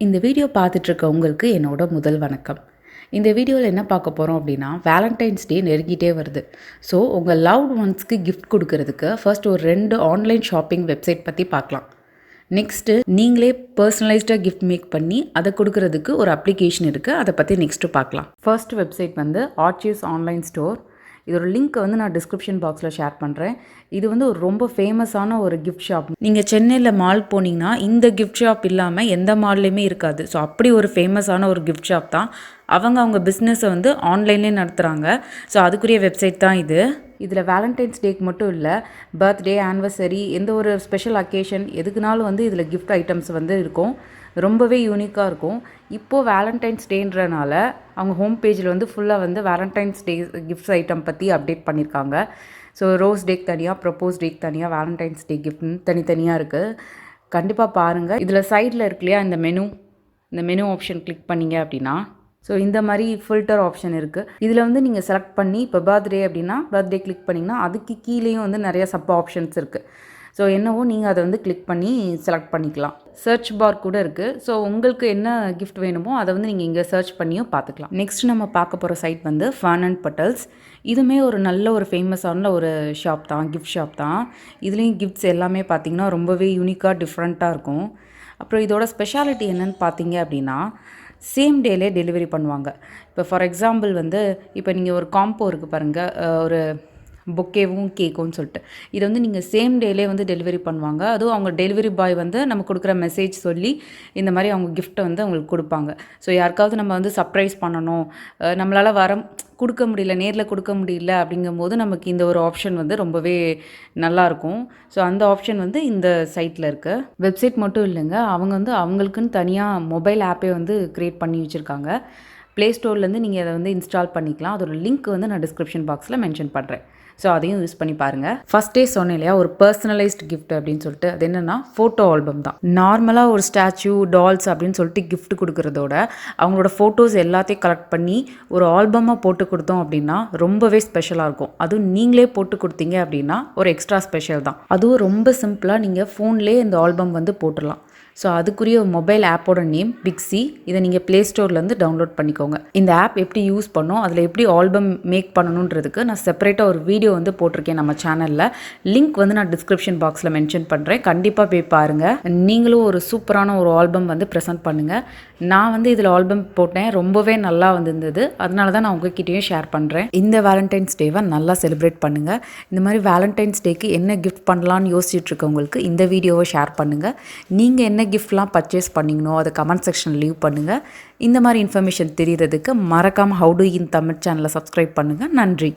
இந்த வீடியோ பார்த்துட்டு இருக்க உங்களுக்கு என்னோட முதல் வணக்கம். இந்த வீடியோவில் என்ன பார்க்க போகிறோம் அப்படின்னா, வேலண்டைன்ஸ் டே நெருங்கிட்டே வருது. ஸோ உங்கள் லவ்ட் ஒன்ஸ்க்கு கிஃப்ட் கொடுக்கறதுக்கு ஃபர்ஸ்ட் ஒரு 2 ஆன்லைன் ஷாப்பிங் வெப்சைட் பற்றி பார்க்கலாம். நெக்ஸ்ட்டு நீங்களே பர்சனலைஸ்டாக கிஃப்ட் மேக் பண்ணி அதை கொடுக்கறதுக்கு ஒரு அப்ளிகேஷன் இருக்குது, அதை பற்றி நெக்ஸ்ட்டு பார்க்கலாம். ஃபர்ஸ்ட் வெப்சைட் வந்து ஆர்ச்சிஸ் ஆன்லைன் ஸ்டோர். இதோட லிங்க்கை வந்து நான் டிஸ்கிரிப்ஷன் பாக்ஸில் ஷேர் பண்ணுறேன். இது வந்து ஒரு ரொம்ப ஃபேமஸான ஒரு கிஃப்ட் ஷாப். நீங்கள் சென்னையில் மால் போனீங்கன்னா இந்த கிஃப்ட் ஷாப் இல்லாமல் எந்த மால்லையுமே இருக்காது. ஸோ அப்படி ஒரு ஃபேமஸான ஒரு கிஃப்ட் ஷாப் தான். அவங்க பிஸ்னஸை வந்து ஆன்லைன்லேயே நடத்துகிறாங்க. ஸோ அதுக்குரிய வெப்சைட் தான் இது. இதில் வேலண்டைன்ஸ் டேக்கு மட்டும் இல்லை, பர்த்டே, ஆனிவர்சரி, எந்த ஒரு ஸ்பெஷல் அக்கேஷன் எதுக்குனாலும் வந்து இதில் கிஃப்ட் ஐட்டம்ஸ் வந்து இருக்கும். ரொம்பவே யூனிக்காக இருக்கும். இப்போது வேலண்டைன்ஸ் டேன்றனால அவங்க ஹோம் பேஜில் வந்து ஃபுல்லாக வந்து வேலண்டைன்ஸ் டே கிஃப்ட்ஸ் ஐட்டம் பற்றி அப்டேட் பண்ணியிருக்காங்க. ஸோ ரோஸ் டேக்கு தனியாக, ப்ரப்போஸ் டேக்கு தனியாக, வேலண்டைன்ஸ் டே கிஃப்ட்னு தனித்தனியாக இருக்குது. கண்டிப்பாக பாருங்கள். இதில் சைடில் இருக்கு இல்லையா இந்த மெனு ஆப்ஷன் கிளிக் பண்ணிங்க அப்படின்னா, ஸோ இந்த மாதிரி ஃபில்டர் ஆப்ஷன் இருக்குது. இதில் வந்து நீங்கள் செலக்ட் பண்ணி, இப்போ பர்த்டே அப்படின்னா பர்த்டே கிளிக் பண்ணிங்கன்னா அதுக்கு கீழேயும் வந்து நிறைய சப் ஆப்ஷன்ஸ் இருக்குது. ஸோ என்னவோ நீங்கள் அதை வந்து கிளிக் பண்ணி செலக்ட் பண்ணிக்கலாம். சர்ச் பார் கூட இருக்குது. ஸோ உங்களுக்கு என்ன கிஃப்ட் வேணுமோ அதை வந்து நீங்கள் இங்கே சர்ச் பண்ணியும் பார்த்துக்கலாம். நெக்ஸ்ட் நம்ம பார்க்க போகிற சைட் வந்து ஃபர்ன் அண்ட் பெட்டல்ஸ். இதுவுமே ஒரு நல்ல ஒரு ஃபேமஸான ஒரு ஷாப் தான், கிஃப்ட் ஷாப் தான். இதுலேயும் கிஃப்ட்ஸ் எல்லாமே பார்த்திங்கன்னா ரொம்பவே யூனிக்காக டிஃப்ரெண்ட்டாக இருக்கும். அப்புறம் இதோட ஸ்பெஷாலிட்டி என்னென்னு பார்த்தீங்க அப்படின்னா, சேம் டேலே டெலிவரி பண்ணுவாங்க. இப்போ ஃபார் எக்ஸாம்பிள் வந்து இப்போ நீங்கள் ஒரு காம்போ இருக்குது பாருங்கள், ஒரு பொக்கேவும் கேக்கும்னு சொல்லிட்டு, இதை வந்து நீங்கள் சேம் டேலே வந்து டெலிவரி பண்ணுவாங்க. அதுவும் அவங்க டெலிவரி பாய் வந்து நம்ம கொடுக்குற மெசேஜ் சொல்லி இந்த மாதிரி அவங்க கிஃப்ட்டை வந்து அவங்களுக்கு கொடுப்பாங்க. ஸோ யாருக்காவது நம்ம வந்து சர்ப்ரைஸ் பண்ணணும், நம்மளால் கொடுக்க முடியல, நேரில் கொடுக்க முடியல அப்படிங்கும்போது நமக்கு இந்த ஒரு ஆப்ஷன் வந்து ரொம்பவே நல்லாயிருக்கும். ஸோ அந்த ஆப்ஷன் வந்து இந்த சைட்டில் இருக்குது. வெப்சைட் மட்டும் இல்லைங்க, அவங்க வந்து அவங்களுக்குன்னு தனியாக மொபைல் ஆப்பே வந்து க்ரியேட் பண்ணி வச்சுருக்காங்க. ப்ளே ஸ்டோர்லேருந்து நீங்கள் அதை வந்து இன்ஸ்டால் பண்ணிக்கலாம். அதோட லிங்க் வந்து நான் டிஸ்கிரிப்ஷன் பாக்ஸில் மென்ஷன் பண்ணுறேன். ஸோ அதையும் யூஸ் பண்ணி பாருங்கள். ஃபஸ்ட்டே சொன்னேன் இல்லையா, ஒரு பர்சனலைஸ்ட் கிஃப்ட் அப்படின்னு சொல்லிட்டு, அது என்னென்னா ஃபோட்டோ ஆல்பம் தான். நார்மலாக ஒரு ஸ்டாச்சு, டால்ஸ் அப்படின்னு சொல்லிட்டு கிஃப்ட் கொடுக்குறதோட அவங்களோட ஃபோட்டோஸ் எல்லாத்தையும் கலெக்ட் பண்ணி ஒரு ஆல்பமாக போட்டு கொடுத்தோம் அப்படின்னா ரொம்பவே ஸ்பெஷலாக இருக்கும். அதுவும் நீங்களே போட்டு கொடுத்தீங்க அப்படின்னா ஒரு எக்ஸ்ட்ரா ஸ்பெஷல் தான். அதுவும் ரொம்ப சிம்பிளாக நீங்கள் ஃபோன்லேயே இந்த ஆல்பம் வந்து போட்டுடலாம். ஸோ அதுக்குரிய மொபைல் ஆப்போட நேம் பிக்ஸி. இதை நீங்கள் ப்ளே ஸ்டோர்லேருந்து டவுன்லோட் பண்ணிக்கோங்க. இந்த ஆப் எப்படி யூஸ் பண்ணோம், அதில் எப்படி ஆல்பம் மேக் பண்ணணுன்றதுக்கு நான் செப்பரேட்டாக ஒரு வீடியோ வந்து போட்டிருக்கேன் நம்ம சேனலில். லிங்க் வந்து நான் டிஸ்கிரிப்ஷன் பாக்ஸில் மென்ஷன் பண்ணுறேன். கண்டிப்பாக போய் பாருங்கள். நீங்களும் ஒரு சூப்பரான ஒரு ஆல்பம் வந்து ப்ரெசென்ட் பண்ணுங்கள். நான் வந்து இதில் ஆல்பம் போட்டேன், ரொம்பவே நல்லா வந்திருந்தது. அதனால தான் நான் உங்ககிட்டயும் ஷேர் பண்ணுறேன். இந்த வேலண்டைன்ஸ் டேவை நல்லா செலிப்ரேட் பண்ணுங்கள். இந்த மாதிரி வேலண்டைன்ஸ் டேக்கு என்ன கிஃப்ட் பண்ணலான்னு யோசிச்சுட்டு இருக்கவங்களுக்கு இந்த வீடியோவை ஷேர் பண்ணுங்கள். நீங்கள் என்ன கிஃப்ட்லாம் பர்ச்சேஸ் பண்ணிங்கனோ அதை கமெண்ட் செக்ஷனில் லீவ் பண்ணுங்கள். இந்த மாதிரி இன்ஃபர்மேஷன் தெரியறதுக்கு மறக்காமல் ஹவு டு இன் தமிழ் சேனலை சப்ஸ்கிரைப் பண்ணுங்கள். நன்றி.